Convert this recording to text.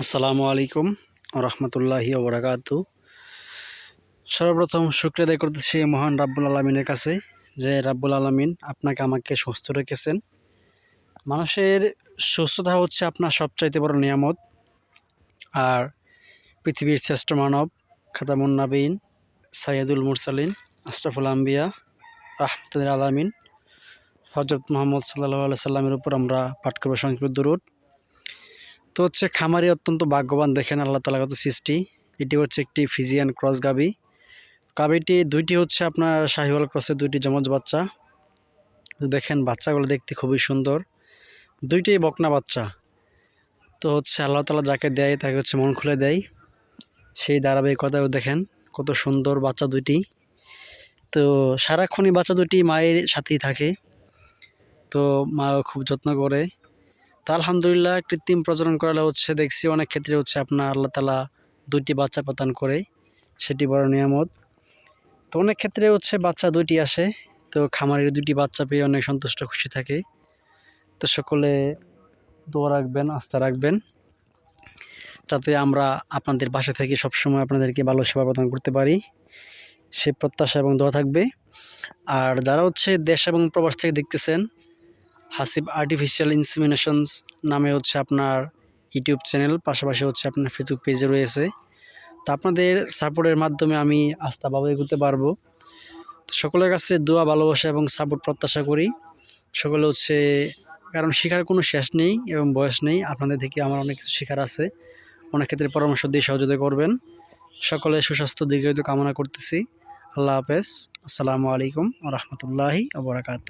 আসসালামু আলাইকুম রহমতুল্লাহি ওবরাকাতু। সর্বপ্রথম শুকরিয়া আদায় করতেছি মহান রাব্বুল আলমিনের কাছে যে রাব্বুল আলমিন আপনাকে আমাকে সুস্থ রেখেছেন। মানুষের সুস্থতা হচ্ছে আপনার সবচাইতে বড় নিয়ামত। আর পৃথিবীর শ্রেষ্ঠ মানব খাতামুন নাবিয়িন সাইয়্যিদুল মুরসালিন আশরাফুল আম্বিয়া রাহমাতুল আলামিন হযরত মুহাম্মদ সাল্লাল্লাহু আলাইহি সাল্লামের উপর আমরা পাঠ করব সংক্ষিপ্ত দুরূদ। তো হচ্ছে খামারি অত্যন্ত ভাগ্যবান, দেখেন আল্লাহ তাআলার কত সৃষ্টি। এটি হচ্ছে একটি ফিজিয়ান ক্রস গাভী। গাভীটি দুইটি হচ্ছে আপনার শাহিওয়াল ক্রসের দুইটি যমজ বাচ্চা। দেখেন বাচ্চাগুলো দেখতে খুবই সুন্দর, দুইটাই বকনা বাচ্চা। তো হচ্ছে আল্লাহ তাআলা যাকে দেয় তাকে হচ্ছে মন খুলে দেয়, সেই ধারাবাহিকতাও দেখেন কত সুন্দর বাচ্চা দুইটি। তো সারাক্ষণই বাচ্চা দুটি মায়ের সাথেই থাকে, তো মা খুব যত্ন করে। তো আলহামদুলিল্লাহ কৃত্রিম প্রজনন করালে হচ্ছে দেখছি অনেক ক্ষেত্রে হচ্ছে আপনার আল্লাহ তাআলা দুইটি বাচ্চা প্রদান করে, সেটি বড় নিয়ামত। তো অনেক ক্ষেত্রে হচ্ছে বাচ্চা দুইটি আসে, তো খামারের দুইটি বাচ্চা পেয়ে অনেক সন্তুষ্ট খুশি থাকে। তো সকলে দোয়া রাখবেন, আস্থা রাখবেন, যাতে আমরা আপনাদের পাশে থেকে সবসময় আপনাদেরকে ভালো সেবা প্রদান করতে পারি, সে প্রত্যাশা এবং দোয়া থাকবে। আর যারা হচ্ছে দেশ এবং প্রবাস থেকে দেখতেছেন, হাসিব আর্টিফিশিয়াল ইনসেমিনেশনস নামে হচ্ছে আপনার ইউটিউব চ্যানেল, পাশাপাশি হচ্ছে আপনার ফেসবুক পেজে রয়েছে। তো আপনাদের সাপোর্টের মাধ্যমে আমি আস্থাভাবে এগোতে পারবো। তো সকলের কাছে দোয়া, ভালোবাসা এবং সাপোর্ট প্রত্যাশা করি। সকলে হচ্ছে, কারণ শেখার কোনো শেষ নেই এবং বয়স নেই। আপনাদের থেকে আমার অনেক কিছু শেখার আছে, অনেক ক্ষেত্রে পরামর্শ দিয়ে সহযোগিতা করবেন। সকলে সুস্বাস্থ্য দীর্ঘায়িত কামনা করতেছি। আল্লাহ হাফেজ। আসসালামু আলাইকুম ওয়া রাহমাতুল্লাহি ওয়া বারাকাতুহু।